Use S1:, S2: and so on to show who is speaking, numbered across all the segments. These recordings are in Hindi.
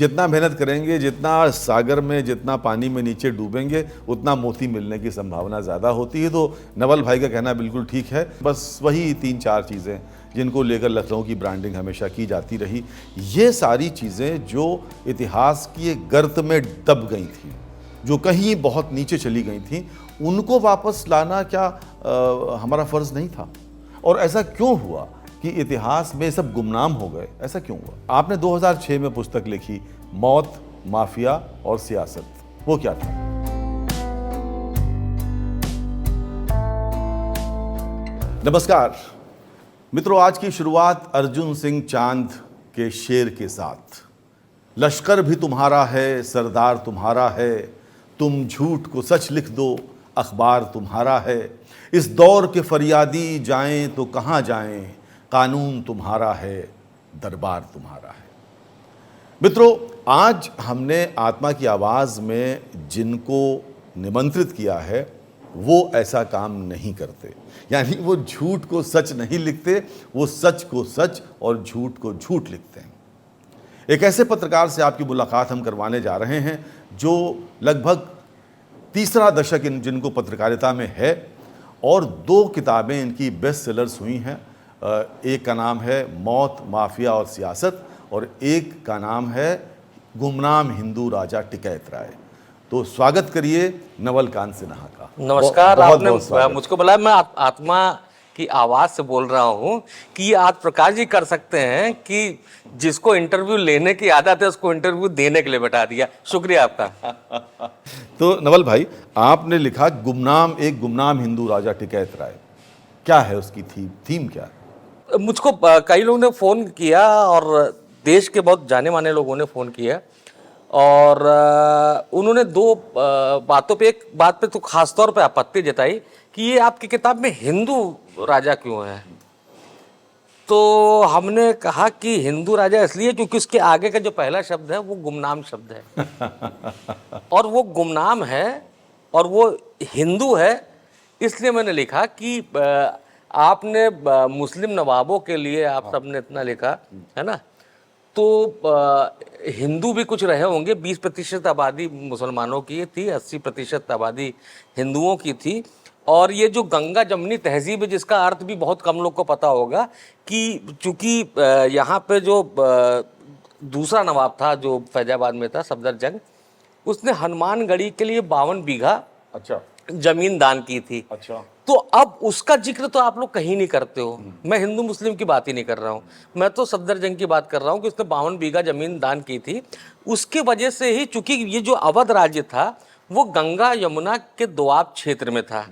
S1: जितना मेहनत करेंगे, जितना सागर में, जितना पानी में नीचे डूबेंगे, उतना मोती मिलने की संभावना ज़्यादा होती है। तो नवल भाई का कहना बिल्कुल ठीक है। बस वही 3-4 चीज़ें जिनको लेकर लखनऊ की ब्रांडिंग हमेशा की जाती रही, ये सारी चीज़ें जो इतिहास की एक गर्त में दब गई थी, जो कहीं बहुत नीचे चली गई थी, उनको वापस लाना क्या हमारा फ़र्ज़ नहीं था? और ऐसा क्यों हुआ कि इतिहास में सब गुमनाम हो गए? ऐसा क्यों हुआ? आपने 2006 में पुस्तक लिखी, मौत, माफिया और सियासत। वो क्या था? नमस्कार मित्रों, आज की शुरुआत अर्जुन सिंह चांद के शेर के साथ। लश्कर भी तुम्हारा है, सरदार तुम्हारा है, तुम झूठ को सच लिख दो, अखबार तुम्हारा है। इस दौर के फरियादी जाएं तो कहाँ जाएं, कानून तुम्हारा है, दरबार तुम्हारा है। मित्रों, आज हमने आत्मा की आवाज़ में जिनको निमंत्रित किया है, वो ऐसा काम नहीं करते। यानी वो झूठ को सच नहीं लिखते, वो सच को सच और झूठ को झूठ लिखते हैं। एक ऐसे पत्रकार से आपकी मुलाकात हम करवाने जा रहे हैं जो लगभग तीसरा दशक जिनको पत्रकारिता में है और 2 किताबें इनकी बेस्ट सेलर्स हुई हैं। एक का नाम है मौत, माफिया और सियासत, और एक का नाम है गुमनाम हिंदू राजा टिकैत राय। तो स्वागत करिए नवल कांत सिन्हा का।
S2: नमस्कार।
S1: बहुत
S2: आपने
S1: बहुत स्वागत।
S2: मुझको बुलाया, मैं आत्मा की आवाज़ से बोल रहा हूँ कि ये आज प्रकाश जी कर सकते हैं कि जिसको इंटरव्यू लेने की आदत है उसको इंटरव्यू देने के लिए बैठा दिया। शुक्रिया आपका।
S1: तो नवल भाई, आपने लिखा एक गुमनाम हिंदू राजा टिकैत राय। क्या है उसकी थीम क्या है?
S2: मुझको कई लोगों ने फ़ोन किया और देश के बहुत जाने माने लोगों ने फ़ोन किया और उन्होंने 2 बातों पे, एक बात पे तो खास तौर पे आपत्ति जताई कि ये आपकी किताब में हिंदू राजा क्यों है। तो हमने कहा कि हिंदू राजा इसलिए क्योंकि उसके आगे का जो पहला शब्द है वो गुमनाम शब्द है और वो गुमनाम है और वो हिंदू है। इसलिए मैंने लिखा कि आपने मुस्लिम नवाबों के लिए आप सबने इतना लिखा है ना, तो हिंदू भी कुछ रहे होंगे। 20% आबादी मुसलमानों की थी, 80% आबादी हिंदुओं की थी। और ये जो गंगा जमनी तहजीब है, जिसका अर्थ भी बहुत कम लोग को पता होगा कि चूंकि यहाँ पे जो दूसरा नवाब था जो फैजाबाद में था, सफदरजंग, उसने हनुमानगढ़ी के लिए 52 बीघा
S1: अच्छा
S2: जमीन दान की थी।
S1: अच्छा।
S2: तो अब उसका जिक्र तो आप लोग कहीं नहीं करते हो। मैं हिंदू मुस्लिम की बात ही नहीं कर रहा हूँ, मैं तो सफदरजंग की बात कर रहा हूँ कि उसने 52 बीघा जमीन दान की थी। उसके वजह से ही, चूंकि ये जो अवध राज्य था वो गंगा यमुना के दोआब क्षेत्र में था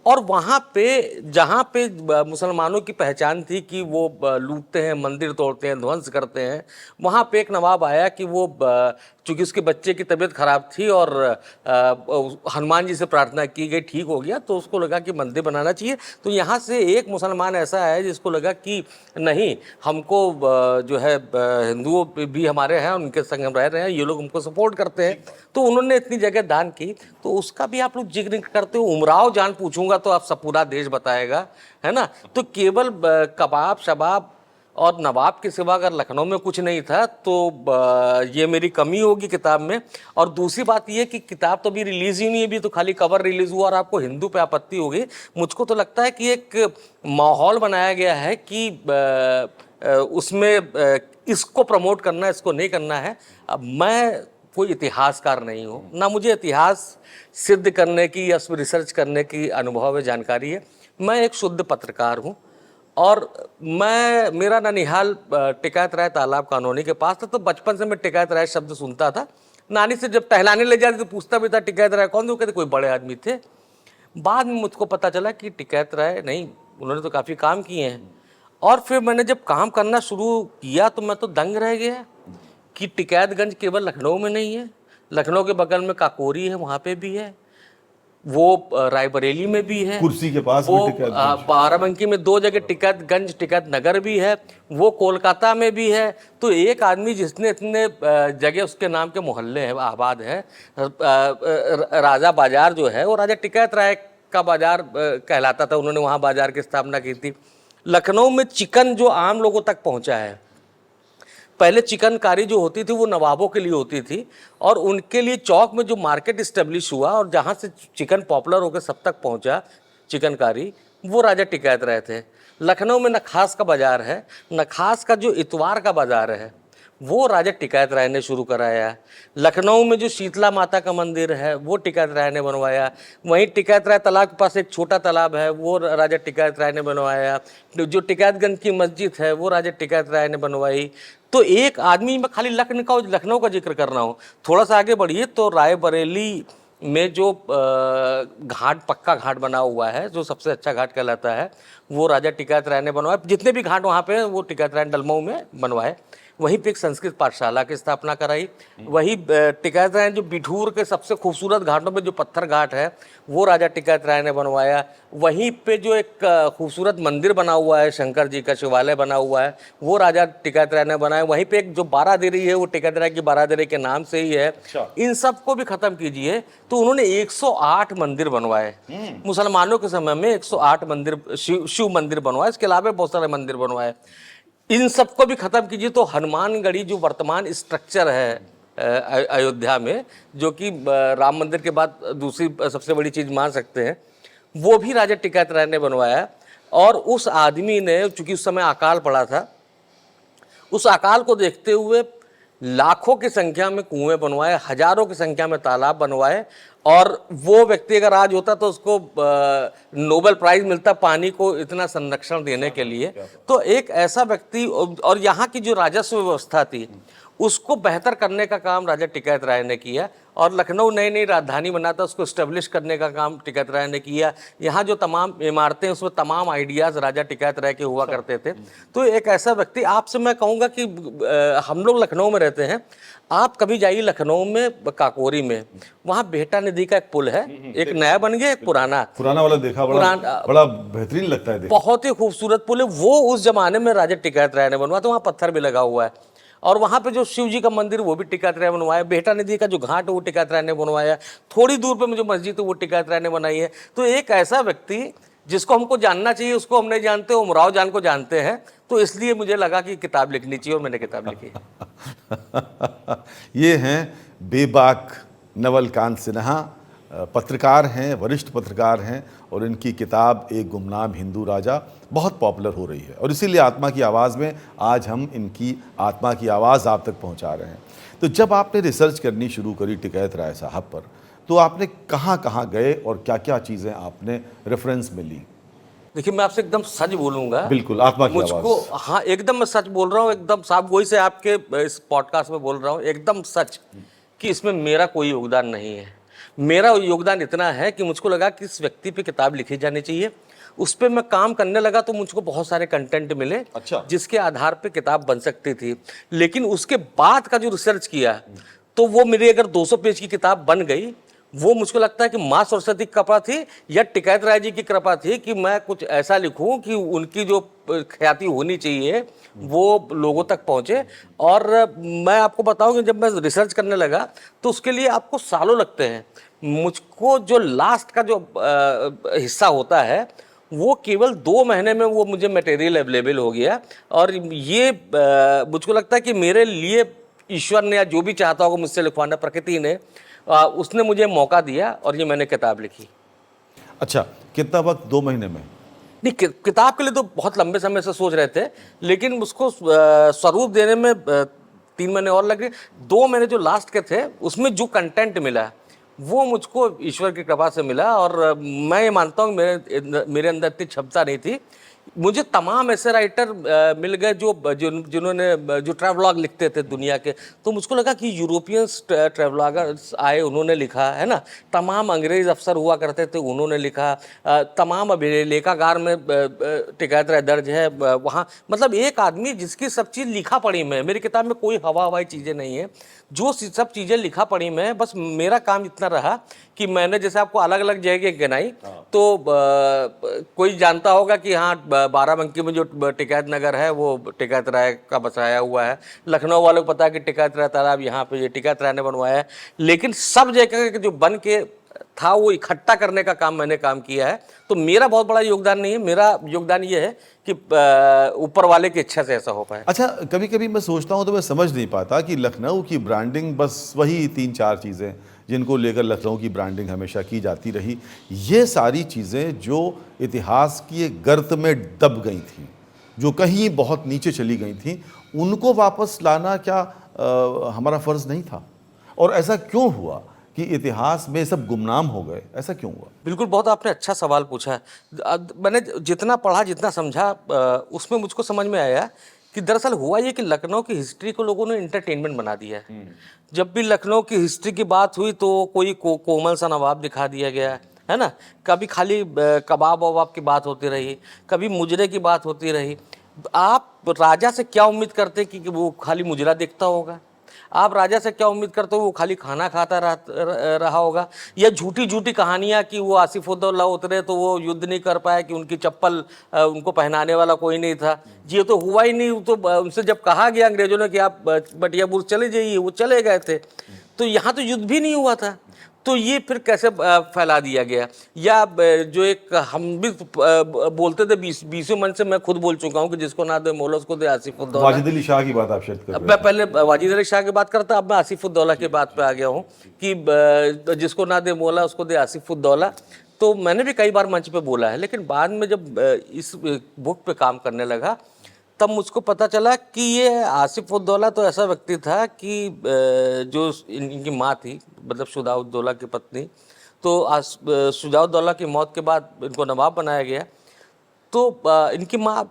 S2: और वहाँ पे जहाँ पे मुसलमानों की पहचान थी कि वो लूटते हैं, मंदिर तोड़ते हैं, ध्वंस करते हैं, वहाँ पे एक नवाब आया कि वो चूँकि उसके बच्चे की तबीयत ख़राब थी और हनुमान जी से प्रार्थना की गई, ठीक हो गया, तो उसको लगा कि मंदिर बनाना चाहिए। तो यहाँ से एक मुसलमान ऐसा है जिसको लगा कि नहीं, हमको जो है हिंदुओं भी हमारे हैं, उनके संग हम रह रहे हैं, ये लोग हमको सपोर्ट करते हैं, तो उन्होंने इतनी जगह दान की। तो उसका भी आप लोग जिक्र करते हो। उमराव जान पूछूंगा तो आप सब पूरा देश बताएगा, है ना। तो केवल कबाब शबाब और नवाब के सिवा अगर लखनऊ में कुछ नहीं था तो ये मेरी कमी होगी किताब में। और दूसरी बात ये कि किताब तो अभी रिलीज ही नहीं है, अभी तो खाली कवर रिलीज हुआ और आपको हिंदू पे आपत्ति होगी। मुझको तो लगता है कि एक माहौल बनाया गया है कि उसमें इसको प्रमोट करना है, इसको नहीं करना है। अब मैं कोई इतिहासकार नहीं हूँ, ना मुझे इतिहास सिद्ध करने की या रिसर्च करने की अनुभव है, जानकारी है। मैं एक शुद्ध पत्रकार हूँ और मेरा ननिहाल टिकैत राय तालाब कॉलोनी के पास था, तो बचपन से मैं टिकैत राय शब्द सुनता था। नानी से जब टहलाने ले जाती तो पूछता भी था टिकैत राय कौन थे, वो कहते कोई बड़े आदमी थे। बाद में मुझको पता चला कि टिकैत राय नहीं, उन्होंने तो काफ़ी काम किए हैं। और फिर मैंने जब काम करना शुरू किया तो मैं तो दंग रह गया कि टिकैतगंज केवल लखनऊ में नहीं है, लखनऊ के बगल में काकोरी है, वहाँ पे भी है, वो रायबरेली में भी है,
S1: कुर्सी के पास
S2: वो
S1: भी टिकैतगंज,
S2: बाराबंकी में 2 जगह टिकैतगंज टिकैत नगर भी है, वो कोलकाता में भी है। तो एक आदमी जिसने इतने जगह उसके नाम के मोहल्ले हैं, आबाद है, राजा बाजार जो है वो राजा टिकैत राय का बाजार कहलाता था, उन्होंने वहाँ बाजार की स्थापना की थी। लखनऊ में चिकन जो आम लोगों तक पहुँचा है, पहले चिकनकारी जो होती थी वो नवाबों के लिए होती थी, और उनके लिए चौक में जो मार्केट इस्टेब्लिश हुआ और जहाँ से चिकन पॉपुलर होकर सब तक पहुँचा चिकनकारी, वो राजा टिकैत राय थे। लखनऊ में नखास का बाजार है, नखास का जो इतवार का बाजार है वो राजा टिकैत राय ने शुरू कराया। लखनऊ में जो शीतला माता का मंदिर है वो टिकैत राय ने बनवाया। वहीं टिकैत राय तालाब के पास एक छोटा तालाब है वो राजा टिकैत राय ने बनवाया। जो टिकैतगंज की मस्जिद है वो राजा टिकैत राय ने बनवाई। तो एक आदमी, मैं खाली लखनऊ का जिक्र कर रहा हूँ, थोड़ा सा आगे बढ़िए तो रायबरेली में जो घाट, पक्का घाट बना हुआ है जो सबसे अच्छा घाट कहलाता है, वो राजा टिकैत राय ने बनवाया। जितने भी घाट वहाँ पे हैं वो टिकैत राय ने डलमऊ में बनवाए। वहीं पे एक संस्कृत पाठशाला की स्थापना कराई। वही टिकैत राय ने जो बिठूर के सबसे खूबसूरत घाटों में जो पत्थर घाट है वो राजा टिकैत राय ने बनवाया। वहीं पे जो एक खूबसूरत मंदिर बना हुआ है, शंकर जी का शिवालय बना हुआ है, वो राजा टिकैत राय ने बनाया। वहीं पे एक जो बारादरी है वो टिकैत राय की बारादरी के नाम से ही है। इन सब को भी खत्म कीजिए तो उन्होंने 108 मंदिर बनवाए। मुसलमानों के समय में 108 मंदिर, शिव मंदिर बनवाए। इसके अलावा बहुत सारे मंदिर बनवाए। इन सबको भी खत्म कीजिए तो हनुमानगढ़ी जो वर्तमान स्ट्रक्चर है अयोध्या में, जो कि राम मंदिर के बाद दूसरी सबसे बड़ी चीज मान सकते हैं, वो भी राजा टिकैत राय ने बनवाया। और उस आदमी ने, चूंकि उस समय अकाल पड़ा था, उस अकाल को देखते हुए लाखों की संख्या में कुएं बनवाए, हजारों की संख्या में तालाब बनवाए। और वो व्यक्ति अगर आज होता तो उसको नोबेल प्राइज मिलता पानी को इतना संरक्षण देने के लिए। तो एक ऐसा व्यक्ति, और यहाँ की जो राजस्व व्यवस्था थी उसको बेहतर करने का काम राजा टिकैत राय ने किया। और लखनऊ नई नई राजधानी बना था, उसको एस्टेब्लिश करने का काम टिकैत राय ने किया। यहाँ जो तमाम इमारतें उसमें तमाम आइडियाज़ राजा टिकैत राय के हुआ करते थे। तो एक ऐसा व्यक्ति, आपसे मैं कहूँगा कि हम लोग लखनऊ में रहते हैं, आप कभी जाइए लखनऊ में काकोरी में, वहाँ बेहटा नदी का एक पुल है, एक नया बन गया एक पुराना
S1: वाला देखा, बड़ा बेहतरीन लगता है,
S2: बहुत ही खूबसूरत पुल है। वो उस जमाने में राजा टिकैत राय ने बनवाया, तो वहाँ पत्थर भी लगा हुआ है। और वहाँ पे जो शिव जी का मंदिर वो भी टिकैत राय बनवाया। बेहटा नदी का जो घाट है वो टिकैत राय ने बनवाया। थोड़ी दूर पे में जो मस्जिद है वो टिकैत राय ने बनाई है। तो एक ऐसा व्यक्ति जिसको हमको जानना चाहिए उसको हम नहीं जानते, उमराव जान को जानते हैं। तो इसलिए मुझे लगा कि किताब लिखनी चाहिए और मैंने किताब लिखी।
S1: ये हैं बेबाक नवलकांत सिन्हा, पत्रकार हैं, वरिष्ठ पत्रकार हैं, और इनकी किताब एक गुमनाम हिंदू राजा बहुत पॉपुलर हो रही है। और इसीलिए आत्मा की आवाज़ में आज हम इनकी आत्मा की आवाज़ आप तक पहुंचा रहे हैं। तो जब आपने रिसर्च करनी शुरू करी टिकैत राय साहब पर, तो आपने कहाँ कहाँ गए और क्या क्या चीज़ें आपने रेफरेंस में ली?
S2: देखिए, मैं आपसे एकदम सच बोलूंगा।
S1: बिल्कुल, आत्मा की
S2: मुझको,
S1: आवाज़।
S2: हाँ, एकदम मैं सच बोल रहा हूँ, एकदम साफ वही से आपके इस पॉडकास्ट में बोल रहा हूँ, एकदम सच, कि इसमें मेरा कोई योगदान नहीं है। मेरा योगदान इतना है कि मुझको लगा कि इस व्यक्ति पे किताब लिखी जानी चाहिए। उस पर मैं काम करने लगा तो मुझको बहुत सारे कंटेंट मिले,
S1: अच्छा,
S2: जिसके आधार पे किताब बन सकती थी। लेकिन उसके बाद का जो रिसर्च किया तो वो मेरी अगर 200 पेज की किताब बन गई, वो मुझको लगता है कि माँ सरस्वती की कृपा थी या टिकैत राय जी की कृपा थी कि मैं कुछ ऐसा लिखूं कि उनकी जो ख्याति होनी चाहिए वो लोगों तक पहुंचे। और मैं आपको बताऊं कि जब मैं रिसर्च करने लगा तो उसके लिए आपको सालों लगते हैं। मुझको जो लास्ट का जो हिस्सा होता है वो केवल 2 महीने में वो मुझे मटेरियल अवेलेबल हो गया। और ये मुझको लगता है कि मेरे लिए ईश्वर ने या जो भी चाहता होगा मुझसे लिखवाना, प्रकृति ने, उसने मुझे मौका दिया और ये मैंने किताब लिखी।
S1: अच्छा, कितना वक्त? 2 महीने में?
S2: नहीं, किताब के लिए तो बहुत लंबे समय से सोच रहे थे, लेकिन उसको स्वरूप देने में 3 महीने और लगे। 2 महीने जो लास्ट के थे उसमें जो कंटेंट मिला वो मुझको ईश्वर की कृपा से मिला। और मैं ये मानता हूँ मेरे अंदर इतनी क्षमता नहीं थी। मुझे तमाम ऐसे राइटर मिल गए जिन्होंने जो ट्रैवलॉग लिखते थे दुनिया के। तो मुझको लगा कि यूरोपियंस ट्रैवलॉगर्स आए, उन्होंने लिखा है ना, तमाम अंग्रेज अफसर हुआ करते थे, उन्होंने लिखा, तमाम अभिलेखागार में टिकैत राय दर्ज है वहाँ। मतलब एक आदमी जिसकी सब चीज़ लिखा पढ़ी में, मेरी किताब में कोई हवाई चीज़ें नहीं है, जो सब चीज़ें लिखा पढ़ी में। बस मेरा काम इतना रहा कि मैंने जैसे आपको अलग अलग जगह गिनाई, तो कोई जानता होगा कि हाँ, बाराबंकी में जो टिकैत नगर है वो टिकैत राय का बसाया हुआ है। लखनऊ वालों को पता है कि टिकैत राय तालाब यहाँ पे ये टिकैत राय ने बनवाया है। लेकिन सब जगह जो बन के था वो इकट्ठा करने का काम मैंने काम किया है। तो मेरा बहुत बड़ा योगदान नहीं है, मेरा योगदान ये है कि ऊपर वाले की इच्छा से ऐसा हो पाए।
S1: अच्छा, कभी कभी मैं सोचता हूँ तो मैं समझ नहीं पाता कि लखनऊ की ब्रांडिंग बस वही 3-4 चीज़ें जिनको लेकर लखनऊ की ब्रांडिंग हमेशा की जाती रही, ये सारी चीज़ें जो इतिहास की एक गर्त में दब गई थी, जो कहीं बहुत नीचे चली गई थी, उनको वापस लाना क्या हमारा फ़र्ज़ नहीं था? और ऐसा क्यों हुआ कि इतिहास में सब गुमनाम हो गए? ऐसा क्यों हुआ?
S2: बिल्कुल, बहुत आपने अच्छा सवाल पूछा है। मैंने जितना पढ़ा, जितना समझा, उसमें मुझको समझ में आया कि दरअसल हुआ ये कि लखनऊ की हिस्ट्री को लोगों ने एंटरटेनमेंट बना दिया है। जब भी लखनऊ की हिस्ट्री की बात हुई तो कोई कोमल सा नवाब दिखा दिया गया है ना। कभी खाली कबाब वबाब की बात होती रही, कभी मुजरे की बात होती रही। आप राजा से क्या उम्मीद करते कि वो खाली मुजरा देखता होगा? आप राजा से क्या उम्मीद करते हो वो खाली खाना खाता रहा होगा? या झूठी झूठी कहानियां कि वो आसिफउद्दौला उतरे तो वो युद्ध नहीं कर पाए, कि उनकी चप्पल उनको पहनाने वाला कोई नहीं था। ये तो हुआ ही नहीं। तो उनसे जब कहा गया अंग्रेजों ने कि आप बटियाबुर चले जाइए, वो चले गए थे। तो यहाँ तो युद्ध भी नहीं हुआ था। तो ये फिर कैसे फैला दिया गया? या जो एक हम भी बोलते थे, बीसों मन से मैं खुद बोल चुका हूँ कि जिसको ना दे मौला उसको दे आसिफउद्दौला।
S1: वाजिद अली शाह की बात आप शायद कर रहे
S2: मैं पहले वाजिद अली शाह की बात करता, अब मैं आसिफउद्दौला की बात पे आ गया हूँ कि जिसको ना दे मौला उसको दे आसिफउद्दौला। तो मैंने भी कई बार मंच पे बोला है, लेकिन बाद में जब इस बुक पे काम करने लगा तब मुझको पता चला कि ये आसिफउद्दौला तो ऐसा व्यक्ति था कि जो इनकी माँ थी, मतलब शुजाउद्दौला की पत्नी, तो शुजाउद्दौला की मौत के बाद इनको नवाब बनाया गया। तो इनकी माँ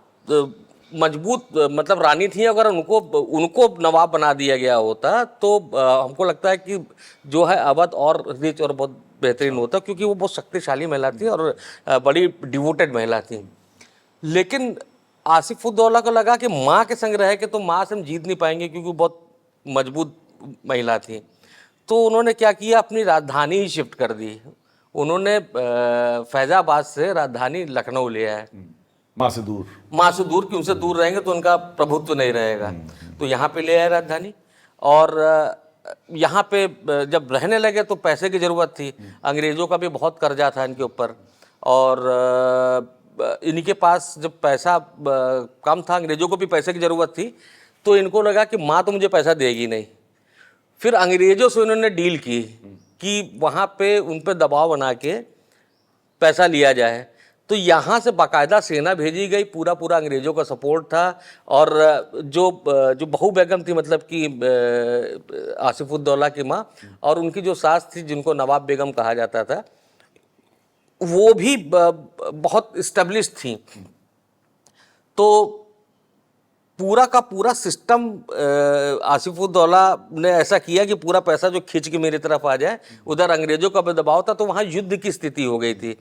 S2: मजबूत मतलब रानी थी। अगर उनको नवाब बना दिया गया होता तो हमको लगता है कि जो है अवध और रिच और बहुत बेहतरीन होता, क्योंकि वो बहुत शक्तिशाली महिला थी और बड़ी डिवोटेड महिला थी। लेकिन आसिफउद्दौला को लगा कि माँ के संग रह के तो माँ से हम जीत नहीं पाएंगे, क्योंकि वो बहुत मजबूत महिला थी। तो उन्होंने क्या किया, अपनी राजधानी ही शिफ्ट कर दी। उन्होंने फैजाबाद से राजधानी लखनऊ ले आए।
S1: माँ से दूर।
S2: माँ से दूर, कि उनसे दूर रहेंगे तो उनका प्रभुत्व नहीं रहेगा। तो यहाँ पे ले आए राजधानी। और यहाँ पे जब रहने लगे तो पैसे की ज़रूरत थी। अंग्रेज़ों का भी बहुत कर्जा था इनके ऊपर, और इनके पास जब पैसा कम था, अंग्रेज़ों को भी पैसे की ज़रूरत थी, तो इनको लगा कि माँ तो मुझे पैसा देगी नहीं। फिर अंग्रेज़ों से उन्होंने डील की कि वहाँ पे उन पे दबाव बना के पैसा लिया जाए। तो यहाँ से बाकायदा सेना भेजी गई, पूरा अंग्रेज़ों का सपोर्ट था। और जो बहू बेगम थी, मतलब कि आसिफउद्दौला की माँ, और उनकी जो सास थी जिनको नवाब बेगम कहा जाता था, वो भी बहुत इस्टेब्लिश थी। तो पूरा का पूरा सिस्टम आसिफउद्दौला ने ऐसा किया कि पूरा पैसा जो खींच के मेरी तरफ आ जाए। उधर अंग्रेज़ों का भी दबाव था, तो वहाँ युद्ध की स्थिति हो गई थी।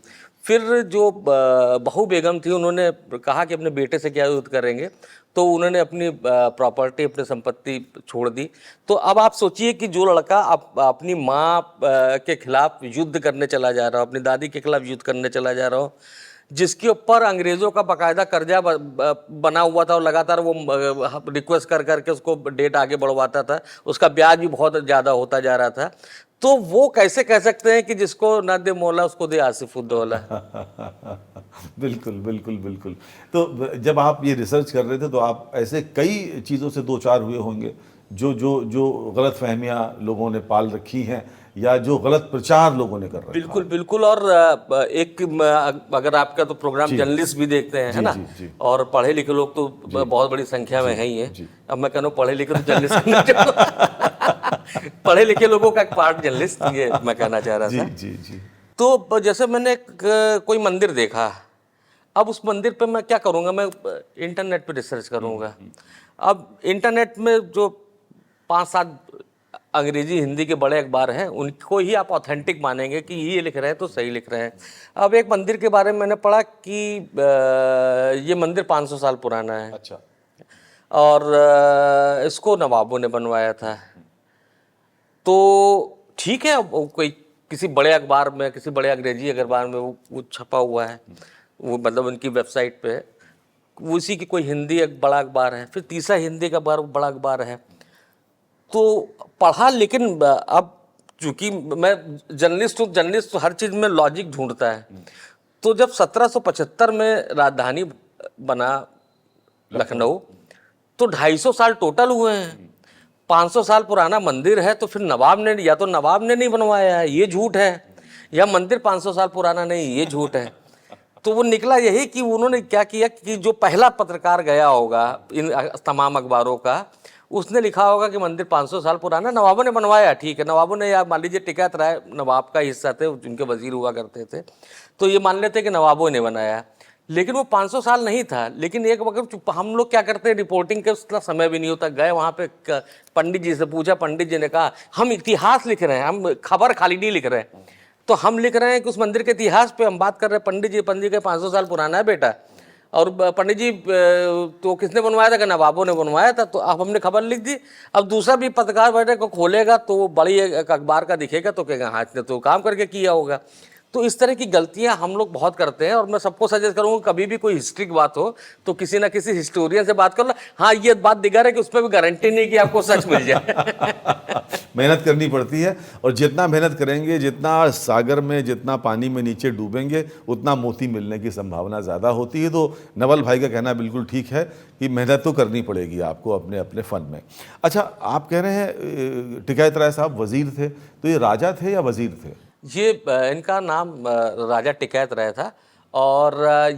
S2: फिर जो बहू बेगम थी, उन्होंने कहा कि अपने बेटे से क्या युद्ध करेंगे, तो उन्होंने अपनी प्रॉपर्टी, अपनी संपत्ति छोड़ दी। तो अब आप सोचिए कि जो लड़का अपनी माँ के खिलाफ युद्ध करने चला जा रहा हो, अपनी दादी के खिलाफ युद्ध करने चला जा रहा हो, जिसके ऊपर अंग्रेज़ों का बाकायदा कर्जा बना हुआ था, और लगातार वो रिक्वेस्ट कर करके उसको डेट आगे बढ़वाता था, उसका ब्याज भी बहुत ज़्यादा होता जा रहा था। तो वो कैसे कह सकते हैं कि जिसको ना दे मौला उसको दे आसिफउद्दौला?
S1: बिल्कुल बिल्कुल बिल्कुल। तो जब आप ये रिसर्च कर रहे थे तो आप ऐसे कई चीज़ों से दो चार हुए होंगे जो जो जो गलत फहमियाँ लोगों ने पाल रखी हैं, या जो गलत प्रचार लोगों ने कर रखा है।
S2: बिल्कुल बिल्कुल। और अगर आपका तो प्रोग्राम जर्नलिस्ट भी देखते हैं, है ना, और पढ़े लिखे लोग तो बहुत बड़ी संख्या में है ही है। अब मैं कहूँ पढ़े लिखे तो जर्नलिस्ट पढ़े लिखे लोगों का एक पार्ट जर्नलिस्ट, ये मैं कहना चाह रहा था।
S1: जी।
S2: तो जैसे मैंने कोई मंदिर देखा, अब उस मंदिर पे मैं क्या करूँगा, मैं इंटरनेट पे रिसर्च करूँगा। अब इंटरनेट में जो 5-7 अंग्रेजी हिंदी के बड़े अखबार हैं, उनको ही आप ऑथेंटिक मानेंगे कि ये लिख रहे हैं तो सही लिख रहे हैं। अब एक मंदिर के बारे में मैंने पढ़ा कि ये मंदिर 500 साल पुराना है।
S1: अच्छा।
S2: और इसको नवाबों ने बनवाया था। तो ठीक है, कोई किसी बड़े अखबार में, किसी बड़े अंग्रेजी अखबार में वो छपा हुआ है, वो मतलब उनकी वेबसाइट पे, उसी की कोई हिंदी एक बड़ा अखबार है, फिर तीसरा हिंदी का बड़ा अखबार है। तो पढ़ा, लेकिन अब चूंकि मैं जर्नलिस्ट हूँ, जर्नलिस्ट तो हर चीज में लॉजिक ढूंढता है। तो जब 1775 में राजधानी बना लखनऊ, तो 250 साल टोटल हुए हैं। 500 साल पुराना मंदिर है, तो फिर नवाब ने, या तो नवाब ने नहीं बनवाया है, ये झूठ है, या मंदिर 500 साल पुराना नहीं, ये झूठ है। तो वो निकला यही कि उन्होंने क्या किया कि जो पहला पत्रकार गया होगा इन तमाम अखबारों का, उसने लिखा होगा कि मंदिर 500 साल पुराना, नवाबों ने बनवाया, ठीक है, नवाबों ने, या मान लीजिए टिकैत राय नवाब का हिस्सा थे, उनके वजीर हुआ करते थे, तो ये मान लेते कि नवाबों ने बनाया, लेकिन वो 500 साल नहीं था। लेकिन एक वक्त हम लोग क्या करते हैं, रिपोर्टिंग के उतना समय भी नहीं होता, गए वहाँ पे पंडित जी से पूछा, पंडित जी ने कहा हम इतिहास लिख रहे हैं, हम खबर खाली नहीं लिख रहे हैं। तो हम लिख रहे हैं कि उस मंदिर के इतिहास पे हम बात कर रहे हैं। पंडित जी के 500 साल पुराना है बेटा। और पंडित जी तो किसने बनवाया था? कि नवाबों ने बनवाया था। तो अब हमने खबर लिख दी। अब दूसरा भी पत्रकार बैठे को खोलेगा तो वो बड़ी एक अखबार का दिखेगा तो कहेगा हाँ इसने तो काम करके किया होगा। तो इस तरह की गलतियां हम लोग बहुत करते हैं, और मैं सबको सजेस्ट करूंगा कभी भी कोई हिस्ट्री की बात हो तो किसी ना किसी हिस्टोरियन से बात कर लो। हाँ, ये बात दिगर है कि उसमें भी गारंटी नहीं कि आपको सच मिल जाए।
S1: मेहनत करनी पड़ती है, और जितना मेहनत करेंगे, जितना सागर में, जितना पानी में नीचे डूबेंगे, उतना मोती मिलने की संभावना ज़्यादा होती है। तो नवल भाई का कहना बिल्कुल ठीक है कि मेहनत तो करनी पड़ेगी आपको अपने अपने फ़न में। अच्छा, आप कह रहे हैं टिकैत राय साहब वज़ीर थे, तो ये राजा थे या वज़ीर थे?
S2: ये इनका नाम राजा टिकैत राय था, और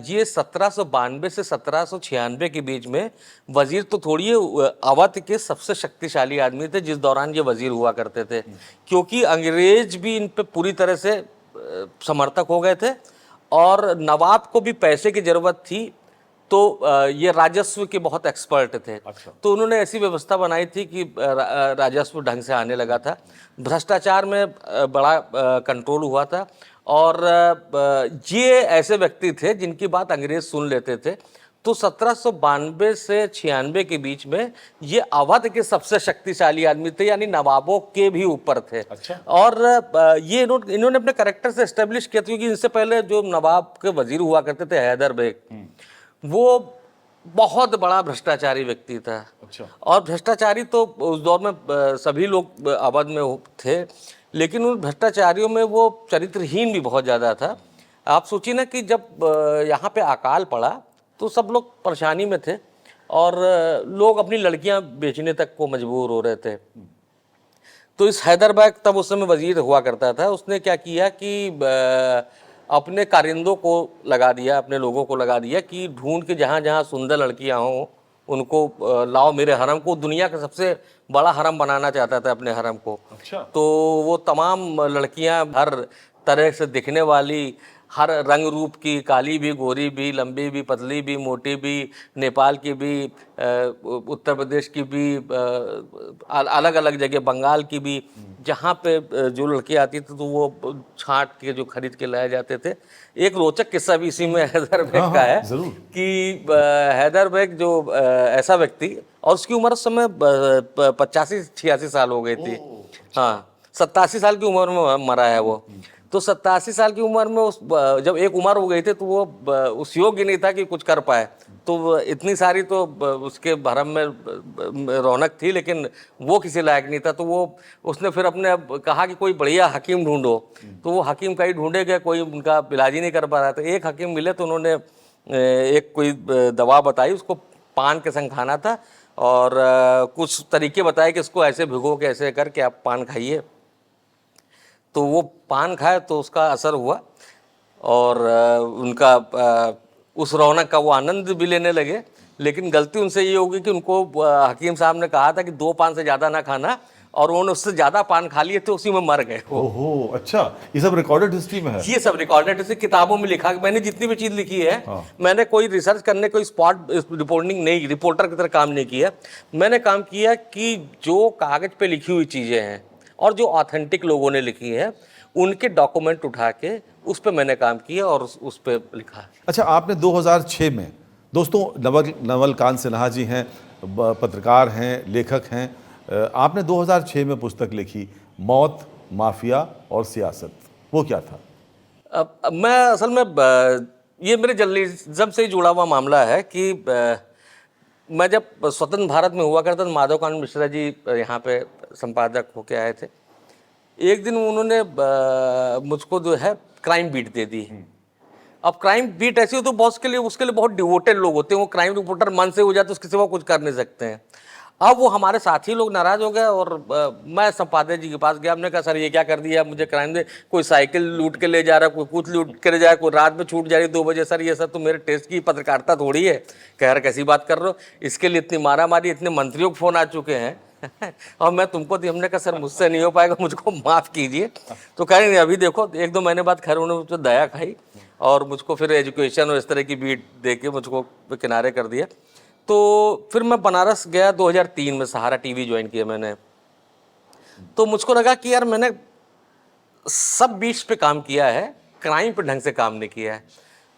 S2: ये 1792 से 1796 के बीच में वजीर तो थोड़ी अवध के सबसे शक्तिशाली आदमी थे जिस दौरान ये वजीर हुआ करते थे, क्योंकि अंग्रेज भी इन पे पूरी तरह से समर्थक हो गए थे, और नवाब को भी पैसे की जरूरत थी, तो ये राजस्व के बहुत एक्सपर्ट थे।
S1: अच्छा।
S2: तो उन्होंने ऐसी व्यवस्था बनाई थी कि राजस्व ढंग से आने लगा था, भ्रष्टाचार में बड़ा कंट्रोल हुआ था, और ये ऐसे व्यक्ति थे जिनकी बात अंग्रेज सुन लेते थे। तो 1792 से 96 के बीच में ये अवध के सबसे शक्तिशाली आदमी थे, यानी नवाबों के भी ऊपर थे।
S1: अच्छा।
S2: और ये इन्होंने अपने कैरेक्टर से एस्टेब्लिश किया, क्योंकि इनसे पहले जो नवाब के वजीर हुआ करते थे हैदर बेग, वो बहुत बड़ा भ्रष्टाचारी व्यक्ति था।
S1: अच्छा।
S2: और भ्रष्टाचारी तो उस दौर में सभी लोग अवध में थे, लेकिन उन भ्रष्टाचारियों में वो चरित्रहीन भी बहुत ज़्यादा था। आप सोचिए ना कि जब यहाँ पे अकाल पड़ा तो सब लोग परेशानी में थे, और लोग अपनी लड़कियां बेचने तक को मजबूर हो रहे थे। तो इस हैदर बेग, तब उस समय वजीर हुआ करता था, उसने क्या किया कि अपने कारिंदों को लगा दिया, अपने लोगों को लगा दिया कि ढूंढ के जहाँ जहाँ सुंदर लड़कियाँ हों उनको लाओ मेरे हरम को। दुनिया का सबसे बड़ा हरम बनाना चाहता था अपने हरम को।
S1: अच्छा।
S2: तो वो तमाम लड़कियाँ हर तरह से दिखने वाली, हर रंग रूप की, काली भी, गोरी भी, लंबी भी, पतली भी, मोटी भी, नेपाल की भी, उत्तर प्रदेश की भी, अलग अलग जगह, बंगाल की भी, जहाँ पे जो लड़की आती थी तो वो छांट के जो खरीद के लाए जाते थे। एक रोचक किस्सा भी इसी में हैदर बेग का है कि हैदर बेग जो ऐसा व्यक्ति, और उसकी उम्र उस समय 85-86 साल हो गई थी। हाँ, 87 साल की उम्र में मरा है वो। तो 87 साल की उम्र में जब एक उम्र हो गई थी तो वो उस योग्य नहीं था कि कुछ कर पाए। तो इतनी सारी तो उसके भरम में रौनक थी, लेकिन वो किसी लायक नहीं था। तो वो उसने फिर अपने कहा कि कोई बढ़िया हकीम ढूंढो। तो वो हकीम कहीं ढूंढे गए, कोई उनका इलाज ही नहीं कर पा रहा था। एक हकीम मिले तो उन्होंने एक कोई दवा बताई, उसको पान के संग खाना था, और कुछ तरीके बताए कि इसको ऐसे भिगो के ऐसे करके आप पान खाइए। तो वो पान खाए तो उसका असर हुआ, और उनका उस रौनक का वो आनंद भी लेने लगे। लेकिन गलती उनसे ये होगी कि उनको हकीम साहब ने कहा था कि 2 पान से ज़्यादा ना खाना, और उन्होंने उससे ज़्यादा पान खा लिए तो उसी में मर गए वो।
S1: ओहो, अच्छा, ये सब रिकॉर्डेड हिस्ट्री में है?
S2: ये सब रिकॉर्डेड हिस्ट्री किताबों में लिखा। मैंने जितनी भी चीज़ लिखी है, मैंने कोई रिसर्च करने, कोई स्पॉट रिपोर्टिंग नहीं, रिपोर्टर की तरह काम नहीं किया। मैंने काम किया कि जो कागज़ पे लिखी हुई चीज़ें हैं और जो ऑथेंटिक लोगों ने लिखी है, उनके डॉक्यूमेंट उठा के उस पर मैंने काम किया और उस पर लिखा है।
S1: अच्छा, आपने 2006 में, दोस्तों नवल कांत सिन्हा जी हैं, पत्रकार हैं, लेखक हैं, आपने 2006 में पुस्तक लिखी, मौत, माफिया और सियासत। वो क्या था?
S2: मैं असल में ये मेरे जर्नलिज्म से ही जुड़ा हुआ मामला है कि मैं जब स्वतंत्र भारत में हुआ करता तो माधवकांत मिश्रा जी यहाँ पे संपादक होके आए थे। एक दिन उन्होंने मुझको जो है क्राइम बीट दे दी। अब क्राइम बीट ऐसी हो तो बॉस के लिए, उसके लिए बहुत डिवोटेड लोग होते हैं, वो क्राइम रिपोर्टर मन से हो जाते हैं, उसके सिवा कुछ कर नहीं सकते हैं। अब वो हमारे साथी लोग नाराज हो गए और मैं संपादक जी के पास गया। हमने कहा सर ये क्या कर दिया, मुझे क्राइम दे, कोई साइकिल लूट के ले जा रहा है, कोई कुछ लूट के ले जा रहा है, कोई रात में छूट जा रही है 2 बजे। सर ये सब तो मेरे टेस्ट की पत्रकारिता थोड़ी है। कह रहा कैसी बात कर रहे हो, इसके लिए इतनी मारा मारी, इतने मंत्रियों को फोन आ चुके हैं और मैं तुमको दी। हमने कहा सर मुझसे नहीं हो पाएगा, मुझको माफ़ कीजिए। तो कह रहे अभी देखो 1-2 महीने बाद खैर उन्होंने मुझको दया खाई और मुझको फिर एजुकेशन और इस तरह की बीट दे के मुझको किनारे कर दिया। तो फिर मैं बनारस गया 2003 में, सहारा टीवी ज्वाइन किया मैंने। तो मुझको लगा कि यार मैंने सब बीट्स पे काम किया है, क्राइम पे ढंग से काम नहीं किया है।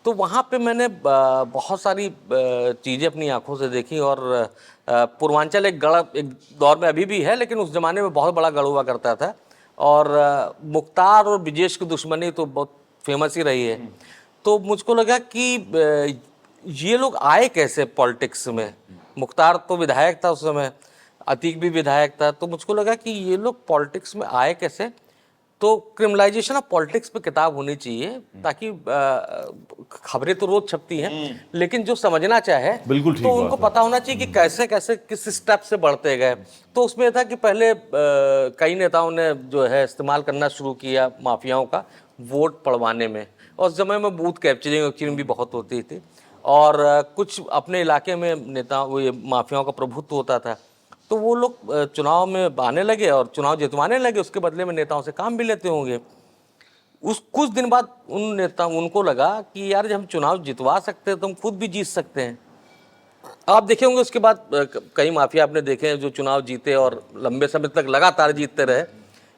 S2: तो वहाँ पे मैंने बहुत सारी चीज़ें अपनी आंखों से देखी। और पूर्वांचल एक गढ़ एक दौर में अभी भी है, लेकिन उस ज़माने में बहुत बड़ा गढ़ हुआ करता था। और मुख्तार और ब्रिजेश की दुश्मनी तो बहुत फेमस ही रही है। तो मुझको लगा कि ये लोग आए कैसे पॉलिटिक्स में। मुख्तार तो विधायक था उस समय, अतीक भी विधायक था। तो मुझको लगा कि ये लोग पॉलिटिक्स में आए कैसे। तो क्रिमिनलाइजेशन ऑफ पॉलिटिक्स पे किताब होनी चाहिए, ताकि खबरें तो रोज छपती हैं, लेकिन जो समझना चाहे
S1: बिल्कुल ठीक
S2: तो उनको
S1: बात है।
S2: पता होना चाहिए कि कैसे कैसे किस स्टेप से बढ़ते गए। तो उसमें था कि पहले कई नेताओं ने जो है इस्तेमाल करना शुरू किया माफियाओं का वोट पड़वाने में। और उस समय में बूथ कैप्चरिंग भी बहुत होती थी। और कुछ अपने इलाके में नेता वो ये माफियाओं का प्रभुत्व होता था। तो वो लोग चुनाव में आने लगे और चुनाव जितवाने लगे, उसके बदले में नेताओं से काम भी लेते होंगे। उस कुछ दिन बाद उनको लगा कि यार जब हम चुनाव जितवा सकते हैं तो हम खुद भी जीत सकते हैं। आप देखे होंगे उसके बाद कई माफिया आपने देखे हैं जो चुनाव जीते और लंबे समय तक लगातार जीतते रहे।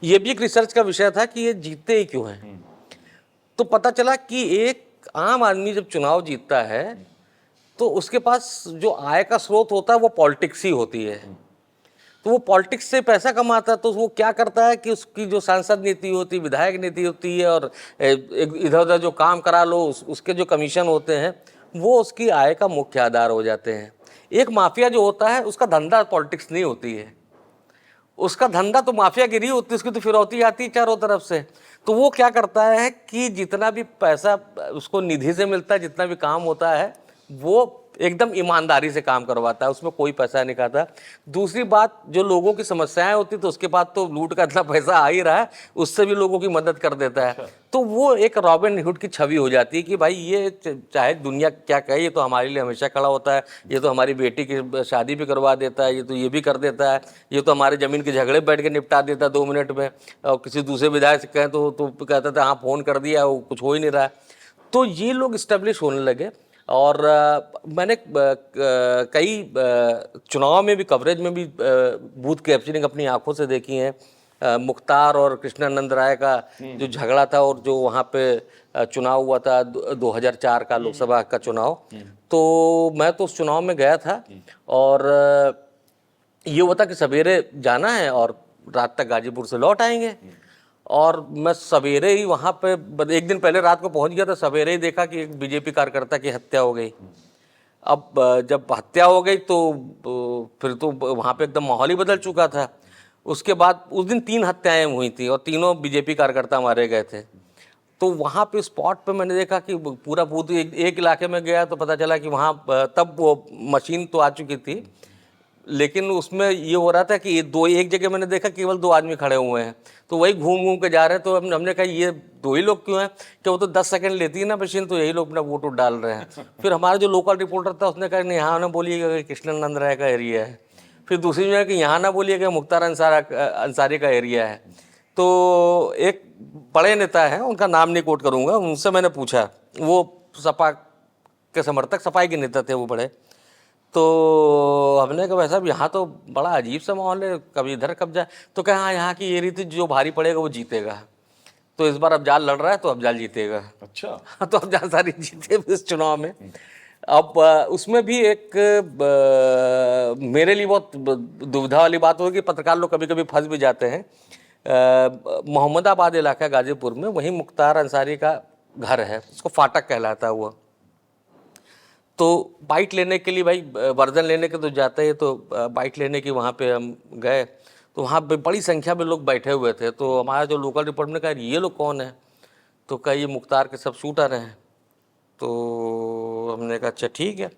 S2: ये भी एक रिसर्च का विषय था कि ये जीतते ही क्यों हैं। तो पता चला कि एक आम आदमी जब चुनाव जीतता है तो उसके पास जो आय का स्रोत होता है वो पॉलिटिक्स ही होती है। तो वो पॉलिटिक्स से पैसा कमाता है। तो वो क्या करता है कि उसकी जो सांसद नीति होती है, विधायक नीति होती है, और इधर उधर जो काम करा लो उसके जो कमीशन होते हैं, वो उसकी आय का मुख्य आधार हो जाते हैं। एक माफिया जो होता है उसका धंधा पॉलिटिक्स नहीं होती है, उसका धंधा तो माफियागिरी होती है, उसकी तो फिरौती आती है चारों तरफ से। तो वो क्या करता है कि जितना भी पैसा उसको निधि से मिलता है, जितना भी काम होता है, वो एकदम ईमानदारी से काम करवाता है, उसमें कोई पैसा नहीं खाता। दूसरी बात, जो लोगों की समस्याएं होती तो उसके बाद तो लूट का इतना पैसा आ ही रहा है, उससे भी लोगों की मदद कर देता है। तो वो एक रॉबिन हुड की छवि हो जाती है कि भाई ये चाहे दुनिया क्या कहे, ये तो हमारे लिए हमेशा खड़ा होता है, ये तो हमारी बेटी की शादी भी करवा देता है, ये तो ये भी कर देता है, ये तो हमारे ज़मीन के झगड़े बैठ के निपटा देता है 2 मिनट में। और किसी दूसरे विधायक से कहें तो कहता था हाँ फ़ोन कर दिया, वो कुछ हो ही नहीं रहा है। तो ये लोग इस्टेब्लिश होने लगे। और मैंने कई चुनाव में भी, कवरेज में भी बूथ कैप्चरिंग अपनी आंखों से देखी हैं। मुख्तार और कृष्णानंद राय का जो झगड़ा था, और जो वहाँ पे चुनाव हुआ था 2004 का लोकसभा का चुनाव। तो मैं तो उस चुनाव में गया था। और ये हुआ था कि सवेरे जाना है और रात तक गाजीपुर से लौट आएंगे। और मैं सवेरे ही वहाँ पे, एक दिन पहले रात को पहुँच गया, तो सवेरे ही देखा कि एक बीजेपी कार्यकर्ता की हत्या हो गई। अब जब हत्या हो गई तो फिर तो वहाँ पे एकदम माहौल ही बदल चुका था। उसके बाद उस दिन 3 हत्याएं हुई थी और तीनों बीजेपी कार्यकर्ता मारे गए थे। तो वहाँ पे स्पॉट पे मैंने देखा कि पूरा बूथ, एक इलाके में गया तो पता चला कि वहाँ तब वो मशीन तो आ चुकी थी, लेकिन उसमें ये हो रहा था कि एक जगह मैंने देखा केवल 2 आदमी खड़े हुए हैं। तो वही घूम घूम के जा रहे हैं। तो हमने कहा ये 2 ही लोग क्यों हैं, कि वो तो 10 सेकंड लेती है ना मशीन, तो यही लोग अपना वोट डाल रहे हैं। फिर हमारा जो लोकल रिपोर्टर था उसने कहा नहीं, यहाँ ना बोलिएगा कि कृष्णानंद राय का एरिया है। फिर दूसरी जगह कि यहाँ ना बोलिएगा मुख्तार अंसारी का एरिया है। तो एक बड़े नेता हैं, उनका नाम नहीं कोट करूँगा, उनसे मैंने पूछा, वो सपा के समर्थक, सफाई के नेता थे वो बड़े। तो हमने कहा भाई साहब यहाँ तो बड़ा अजीब सा माहौल है, कभी इधर कब जाए। तो कहा हाँ, यहाँ की ये रीति, जो भारी पड़ेगा वो जीतेगा। तो इस बार अफजाल लड़ रहा है तो अफजाल जीतेगा।
S1: अच्छा।
S2: तो अफजाल सारी जीते इस चुनाव में। अब उसमें भी एक मेरे लिए बहुत दुविधा वाली बात होगी, पत्रकार लोग कभी कभी फंस भी जाते हैं। मोहम्मदाबाद इलाका गाजीपुर में, वहीं मुख्तार अंसारी का घर है, उसको फाटक कहलाता हुआ। तो बाइट लेने के लिए, भाई वर्जन लेने के तो जाते हैं, तो बाइट लेने की वहाँ पे हम गए। तो वहाँ पे बड़ी संख्या में लोग बैठे हुए थे। तो हमारा जो लोकल रिपोर्टर ने कहा ये लोग कौन है, तो कहा ये मुख्तार के सब शूटर हैं। तो हमने कहा अच्छा ठीक है,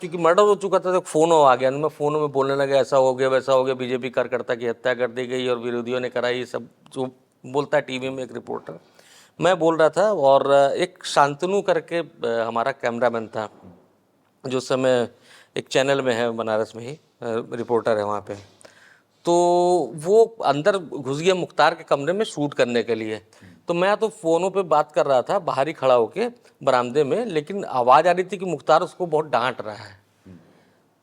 S2: क्योंकि मर्डर हो चुका था तो फ़ोन आ गया, मैं फ़ोनों में बोलने लगा ऐसा हो गया वैसा हो गया, बीजेपी कार्यकर्ता की हत्या कर दी गई और विरोधियों ने कराई, ये सब जो बोलता है टीवी में एक रिपोर्टर, मैं बोल रहा था। और एक शांतनु करके हमारा कैमरामैन था, जो उस समय एक चैनल में है बनारस में ही, रिपोर्टर है वहाँ पे, तो वो अंदर घुस गया मुख्तार के कमरे में शूट करने के लिए। तो मैं तो फ़ोनों पे बात कर रहा था बाहर ही खड़ा होके बरामदे में, लेकिन आवाज़ आ रही थी कि मुख्तार उसको बहुत डांट रहा है।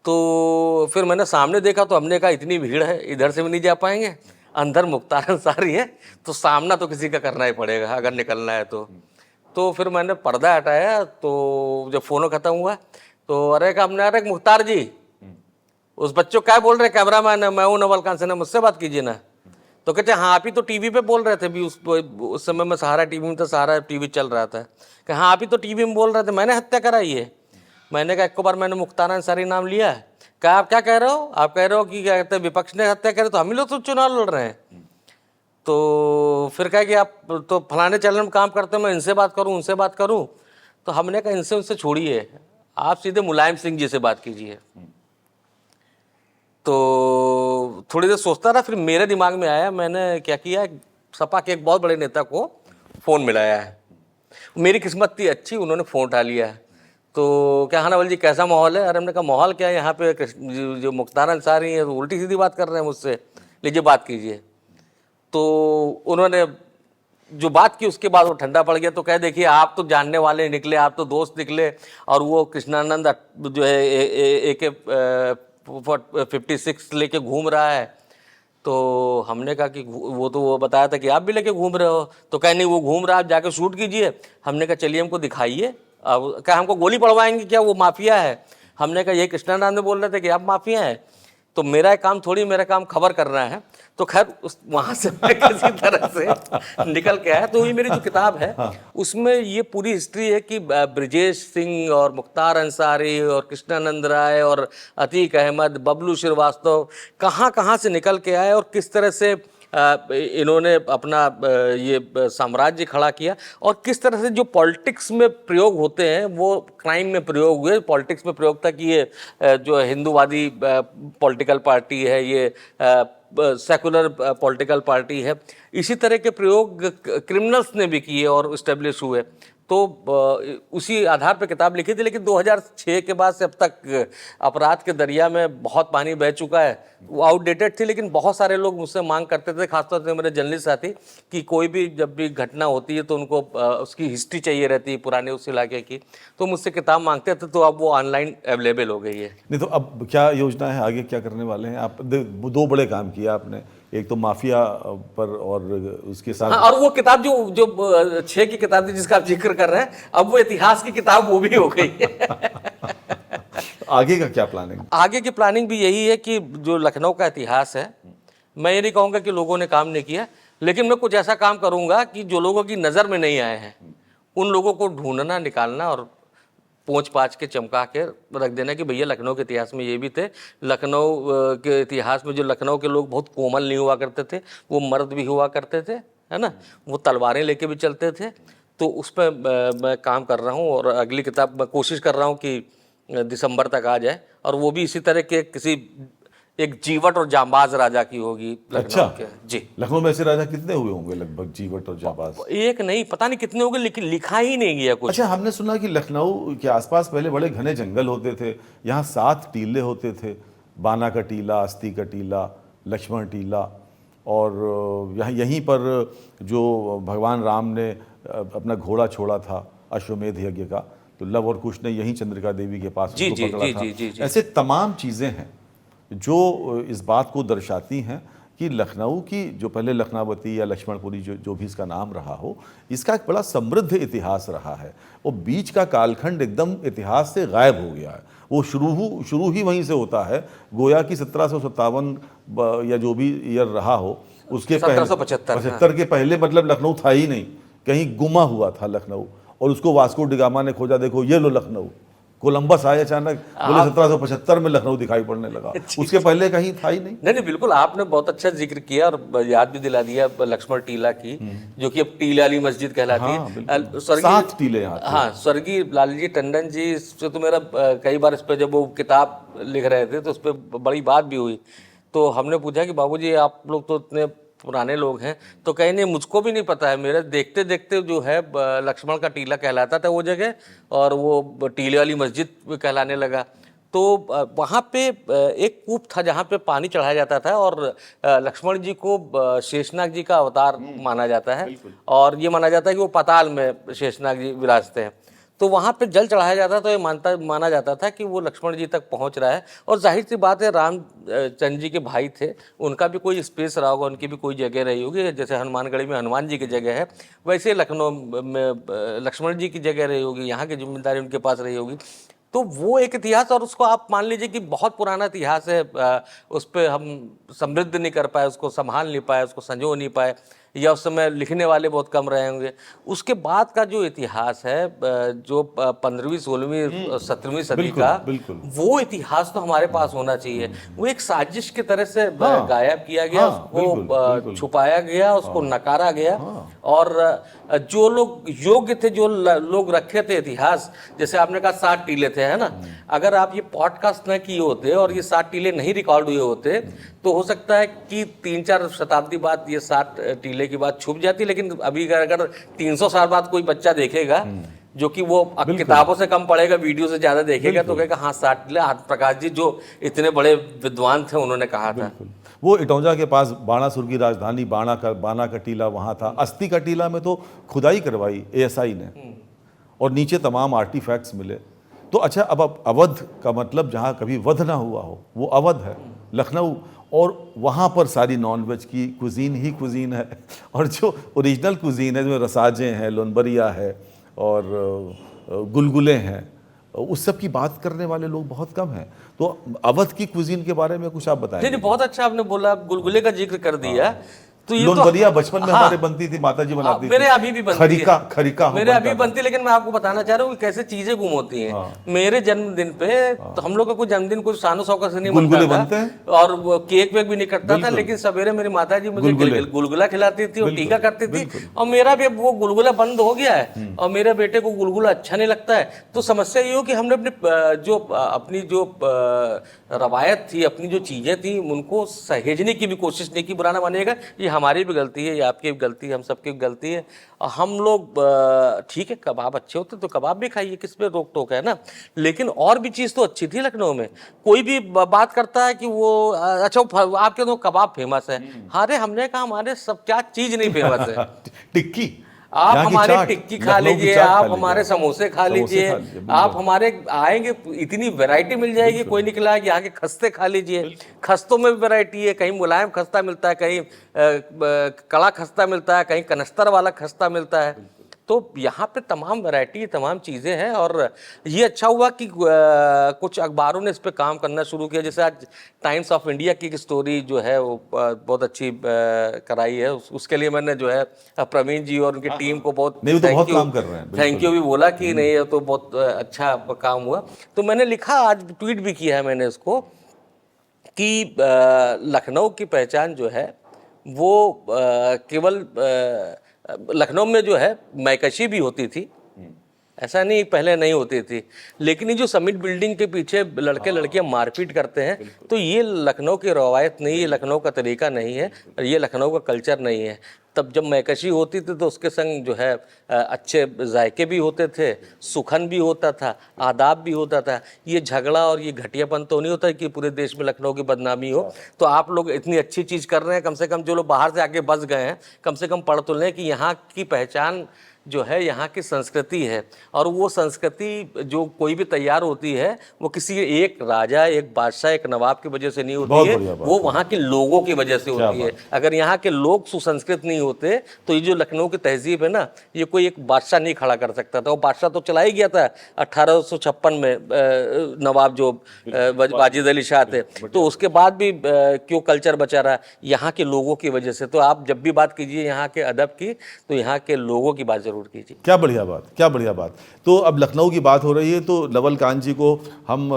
S2: तो फिर मैंने सामने देखा तो हमने कहा इतनी भीड़ है, इधर से भी नहीं जा पाएंगे, अंदर मुख्तार अंसारी है, तो सामना तो किसी का करना ही पड़ेगा अगर निकलना है तो फिर मैंने पर्दा हटाया। तो जब फ़ोन ख़त्म हुआ तो अरे मुख्तार जी, उस बच्चों क्या बोल रहे हैं, कैमरामैन है, मैं हूँ नवल खान से, मुझसे बात कीजिए ना। तो कहते हाँ आप ही तो टीवी पे बोल रहे थे भी, उस समय मैं सहारा टीवी में था, सहारा टीवी चल रहा था, कि हाँ आप ही तो टीवी में बोल रहे थे, मैंने हत्या कराई है। मैंने कहा एक बार मैंने मुख्तार अंसारी नाम लिया है। क्या आप क्या कह रहे हो, आप कह रहे हो कि क्या कहते हैं विपक्ष ने हत्या करे, तो हम ही लोग तो चुनाव लड़ रहे हैं। तो फिर कहा कि आप तो फलाने चैनल में काम करते हो, मैं इनसे बात करूँ उनसे बात करूँ। तो हमने कहा इनसे उनसे छोड़िए, आप सीधे मुलायम सिंह जी से बात कीजिए। तो थोड़ी देर सोचता रहा, फिर मेरे दिमाग में आया, मैंने क्या किया, सपा के एक बहुत बड़े नेता को फ़ोन मिलाया है। मेरी किस्मत थी अच्छी, उन्होंने फ़ोन उठा लिया है। तो क्या हाँ नवल जी कैसा माहौल है? अरे हमने कहा माहौल क्या है यहाँ पे, जो मुख्तार अंसारी है उल्टी सीधी बात कर रहे हैं मुझसे, लीजिए बात कीजिए। तो उन्होंने जो बात की उसके बाद वो ठंडा पड़ गया। तो कह देखिए आप तो जानने वाले निकले, आप तो दोस्त निकले, और वो कृष्णानंद जो है AK 56 लेके घूम रहा है। तो हमने कहा कि वो बताया था कि आप भी लेके घूम रहे हो। तो कह नहीं वो घूम रहा है, आप जाके शूट कीजिए। हमने कहा चलिए हमको दिखाइए। अब क्या हमको गोली पड़वाएंगे क्या, वो माफिया है? हमने कहा ये कृष्णानंद बोल रहे थे कि आप माफिया हैं। तो मेरा काम थोड़ी, मेरा काम खबर करना है। तो खैर उस वहाँ से मैं किसी तरह से निकल के आया। तो ये मेरी जो किताब है उसमें ये पूरी हिस्ट्री है कि ब्रिजेश सिंह और मुख्तार अंसारी और कृष्णानंद राय और अतीक अहमद, बबलू श्रीवास्तव कहाँ कहाँ से निकल के आए और किस तरह से इन्होंने अपना ये साम्राज्य खड़ा किया, और किस तरह से जो पॉलिटिक्स में प्रयोग होते हैं वो क्राइम में प्रयोग हुए। पॉलिटिक्स में प्रयोग था कि ये जो हिंदूवादी पॉलिटिकल पार्टी है, ये सेकुलर पॉलिटिकल पार्टी है, इसी तरह के प्रयोग क्रिमिनल्स ने भी किए और इस्टेब्लिश हुए। तो उसी आधार पर किताब लिखी थी। लेकिन 2006 के बाद से अब तक अपराध के दरिया में बहुत पानी बह चुका है। वो आउटडेटेड थी, लेकिन बहुत सारे लोग मुझसे मांग करते थे, खासतौर से मेरे जर्नलिस्ट साथी, कि कोई भी जब भी घटना होती है तो उनको उसकी हिस्ट्री चाहिए रहती है पुराने उस इलाके की, तो मुझसे किताब मांगते थे। तो अब वो ऑनलाइन अवेलेबल हो गई है।
S1: नहीं तो अब क्या योजना है, आगे क्या करने वाले हैं आप? दो बड़े काम किया आपने, एक तो माफिया पर और उसके साथ
S2: हाँ, और वो किताब जो 6 की किताब थी जिसका आप जिक्र कर रहे हैं, अब वो इतिहास की किताब वो भी हो गई है।
S1: आगे का क्या प्लानिंग?
S2: आगे की प्लानिंग भी यही है कि जो लखनऊ का इतिहास है, मैं ये नहीं कहूँगा कि लोगों ने काम नहीं किया, लेकिन मैं कुछ ऐसा काम करूँगा कि जो लोगों की नज़र में नहीं आए हैं उन लोगों को ढूंढना, निकालना और पोंछ पाछ के चमका के रख देना कि भैया लखनऊ के इतिहास में ये भी थे। लखनऊ के इतिहास में जो लखनऊ के लोग बहुत कोमल नहीं हुआ करते थे, वो मर्द भी हुआ करते थे, है ना, वो तलवारें लेके भी चलते थे। तो उस पर मैं काम कर रहा हूँ और अगली किताब मैं कोशिश कर रहा हूँ कि दिसंबर तक आ जाए, और वो भी इसी तरह के किसी एक जीवट और जांबाज राजा की होगी लखनऊ
S1: अच्छा
S2: के। जी,
S1: लखनऊ में ऐसे राजा कितने हुए होंगे लगभग, जीवट और जांबाज?
S2: एक नहीं, पता नहीं कितने होंगे, लेकिन लिखा ही नहीं गया कुछ।
S1: अच्छा, हमने सुना कि लखनऊ के आसपास पहले बड़े घने जंगल होते थे, यहाँ 7 टीले होते थे, बाना का टीला, अस्ती का टीला, लक्ष्मण टीला, और यहीं पर जो भगवान राम ने अपना घोड़ा छोड़ा था अश्वमेध यज्ञ का, तो लव और कुश ने यहीं चंद्रिका देवी के पास
S2: जी
S1: उसको
S2: जी
S1: पकड़ा
S2: जी
S1: था।
S2: जी जी जी।
S1: ऐसे तमाम चीज़ें हैं जो इस बात को दर्शाती हैं कि लखनऊ की जो पहले लखनावती या लक्ष्मणपुरी जो भी इसका नाम रहा हो, इसका एक बड़ा समृद्ध इतिहास रहा है। वो बीच का कालखंड एकदम इतिहास से गायब हो गया है। वो शुरू ही वहीं से होता है, गोया कि 1757 या जो भी ईयर रहा हो उसके 1775 के पहले मतलब लखनऊ था ही नहीं, कहीं गुमा हुआ था लखनऊ, और उसको वास्को डिगामा ने खोजा, देखो ये लो लखनऊ, कोलंबस आए अचानक, बोले 1775 में लखनऊ दिखाई पड़ने लगा, उसके पहले कहीं था ही नहीं।
S2: नहीं, बिल्कुल आपने बहुत अच्छा जिक्र किया और याद भी दिला दिया लक्ष्मण टीला की, जो कि अब टीले वाली मस्जिद कहलाती है।
S1: 7 टीले यहाँ थे।
S2: हाँ, स्वर्गीय लालजी टंडन जी से तो मेरा कई बार इस पर जब वो किताब लिख रहे थे तो उस पर बड़ी बात भी हुई। तो हमने पूछा कि बाबूजी आप लोग तो इतने पुराने लोग हैं, तो कहीं नहीं, मुझको भी नहीं पता है, मेरे देखते देखते जो है लक्ष्मण का टीला कहलाता था वो जगह, और वो टीले वाली मस्जिद कहलाने लगा। तो वहाँ पे एक कूप था जहाँ पे पानी चढ़ाया जाता था, और लक्ष्मण जी को शेषनाग जी का अवतार माना जाता है, और ये माना जाता है कि वो पाताल में शेषनाग जी विराजते हैं। तो वहाँ पे जल चढ़ाया जाता तो ये माना जाता था कि वो लक्ष्मण जी तक पहुँच रहा है। और जाहिर सी बात है, रामचंद्र जी के भाई थे, उनका भी कोई स्पेस रहा होगा, उनकी भी कोई जगह रही होगी। जैसे हनुमानगढ़ी में हनुमान जी की जगह है, वैसे लखनऊ में लक्ष्मण जी की जगह रही होगी, यहाँ की जिम्मेदारी उनके पास रही होगी। तो वो एक इतिहास, और उसको आप मान लीजिए कि बहुत पुराना इतिहास है, उस पर हम समृद्ध नहीं कर पाए, उसको संभाल नहीं पाए, उसको संजो नहीं पाए, या उस समय लिखने वाले बहुत कम रहे होंगे। उसके बाद का जो इतिहास है, जो 15वीं 16वीं 17वीं सदी का, वो इतिहास तो हमारे पास होना चाहिए। वो एक साजिश की तरह से गायब किया गया, उसको छुपाया गया, उसको नकारा गया। और जो लोग योग्य थे, जो लोग रखे थे इतिहास, जैसे आपने कहा 7 टीले थे, है ना, अगर आप ये पॉडकास्ट न किए होते और ये 7 टीले नहीं रिकॉर्ड हुए होते, तो हो सकता है कि 3-4 शताब्दी बाद ये 7 टीले की बात छुप जाती। लेकिन अभी अगर 300 साल बाद कोई बच्चा देखेगा, जो कि वो किताबों से कम पढ़ेगा, वीडियो से ज्यादा देखेगा, तो कहेगा हाँ 7 टीले, प्रकाश जी जो इतने बड़े विद्वान थे उन्होंने कहा था।
S1: वो इटौंजा के पास बाणासुर की राजधानी बाणा का टीला वहाँ था। अस्थि का टीला में तो खुदाई करवाई ASI ने, और नीचे तमाम आर्टिफैक्ट्स मिले। तो अच्छा, अब अवध का मतलब जहाँ कभी वध ना हुआ हो, वो अवध है, लखनऊ, और वहाँ पर सारी नॉनवेज की कुजीन ही कुजीन है। और जो ओरिजिनल कुजीन है, जो रसाजे हैं, लोनबरिया है और गुलगुले हैं, उस सब की बात करने वाले लोग बहुत कम हैं। तो अवध की कुजीन के बारे में कुछ आप बताएं।
S2: नहीं, बहुत अच्छा आपने बोला, गुलगुले का जिक्र कर दिया। तो ये
S1: लोनबरिया बचपन में हमारे बनती थी, माता जी बनाती थी।
S2: मेरे अभी भी बनती है,
S1: खरीका
S2: मेरे अभी बनती। लेकिन मैं आपको बताना चाह रहा हूँ कि कैसे चीजें गुम होती हैं। मेरे जन्मदिन पे तो हम लोग का कोई जन्मदिन कोई शानो शौकत से नहीं मनता था, और वो केक वेक भी नहीं कटता था, लेकिन सवेरे मेरी माता जी मुझे गुलगुला खिलाती थी और टीका करती थी। और मेरा भी वो गुलगुला बंद हो गया है, और मेरे बेटे को गुलगुला अच्छा नहीं लगता है। तो समस्या ये हो कि हमने अपनी जो रवायत थी, अपनी जो चीजें थी, उनको सहेजने की भी कोशिश नहीं की। बुरा मानिएगा, ये हमारी भी गलती है, ये आपकी भी गलती है, हम सबकी गलती है। हम लोग ठीक है, कबाब अच्छे होते तो कबाब भी खाइए, किस पे रोक टोक है ना। लेकिन और भी चीज़ तो अच्छी थी लखनऊ में। कोई भी बात करता है कि वो अच्छा आपके तो कबाब फेमस है। अरे हमने कहा हमारे सब क्या चीज़ नहीं फेमस है।
S1: टिक्की,
S2: आप हमारे टिक्की खा लीजिए, आप हमारे समोसे खा लीजिए, आप हमारे आएंगे इतनी वैरायटी मिल जाएगी। कोई निकला है कि यहाँ के खस्ते खा लीजिए, खस्तों में भी वैरायटी है, कहीं मुलायम खस्ता मिलता है, कहीं कड़ा खस्ता मिलता है, कहीं कनस्तर वाला खस्ता मिलता है। तो यहाँ पे तमाम वैरायटी, तमाम चीज़ें हैं। और ये अच्छा हुआ कि कुछ अखबारों ने इस पे काम करना शुरू किया। जैसे आज टाइम्स ऑफ इंडिया की स्टोरी जो है वो बहुत अच्छी कराई है। उसके लिए मैंने जो है प्रवीण जी और उनकी टीम को बहुत थैंक यू भी बोला कि नहीं, ये तो बहुत अच्छा काम हुआ। तो मैंने लिखा, आज ट्वीट भी किया है मैंने इसको, कि लखनऊ की पहचान जो है वो केवल लखनऊ में जो है मैकशी भी होती थी, ऐसा नहीं पहले नहीं होती थी। लेकिन ये जो समिट बिल्डिंग के पीछे लड़के लड़कियां मारपीट करते हैं, तो ये लखनऊ की रवायत नहीं, ये लखनऊ का तरीका नहीं है, और ये लखनऊ का कल्चर नहीं है। तब जब मैकशी होती थी तो उसके संग जो है अच्छे जायके भी होते थे, सुखन भी होता था, आदाब भी होता था। ये झगड़ा और ये घटियापन तो नहीं होता कि पूरे देश में लखनऊ की बदनामी हो। तो आप लोग इतनी अच्छी चीज़ कर रहे हैं, कम से कम जो लोग बाहर से आके बस गए हैं, कम से कम पढ़ तो लें कि यहाँ की पहचान जो है यहाँ की संस्कृति है। और वो संस्कृति जो कोई भी तैयार होती है, वो किसी एक राजा, एक बादशाह, एक नवाब की वजह से नहीं होती है, वो वहाँ के लोगों की वजह से होती है। अगर यहाँ के लोग सुसंस्कृत नहीं नहीं होते तो ये जो लखनऊ की तहजीब है ना, ये कोई एक बादशाह नहीं खड़ा कर सकता था। वो बादशाह तो चला ही गया था 1856 में, नवाब जो वाजिद अली शाह थे। तो उसके बाद भी क्यों कल्चर बचा रहा, यहाँ के लोगों की वजह से। तो आप जब भी बात कीजिए यहाँ के अदब की, तो यहाँ के लोगों की बात ज़रूर कीजिए।
S1: क्या बढ़िया बात, क्या बढ़िया बात। तो अब लखनऊ की बात हो रही है तो नवल कांत जी को हम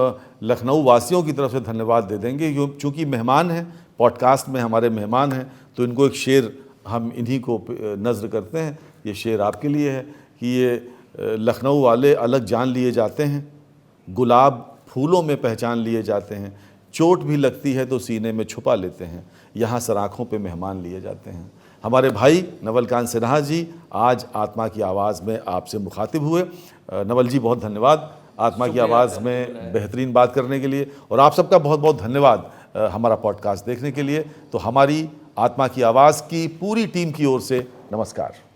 S1: लखनऊ वासियों की तरफ से धन्यवाद दे देंगे, क्योंकि मेहमान हैं, पॉडकास्ट में हमारे मेहमान हैं, तो इनको एक शेर हम इन्हीं को नज़र करते हैं। ये शेर आपके लिए है कि ये लखनऊ वाले अलग जान लिए जाते हैं, गुलाब फूलों में पहचान लिए जाते हैं, चोट भी लगती है तो सीने में छुपा लेते हैं, यहाँ सराखों पे मेहमान लिए जाते हैं। हमारे भाई नवल कांत सिन्हा जी आज आत्मा की आवाज़ में आपसे मुखातिब हुए। नवल जी बहुत धन्यवाद आत्मा की आवाज़ में बेहतरीन बात करने के लिए, और आप सबका बहुत बहुत धन्यवाद हमारा पॉडकास्ट देखने के लिए। तो हमारी आत्मा की आवाज़ की पूरी टीम की ओर से नमस्कार।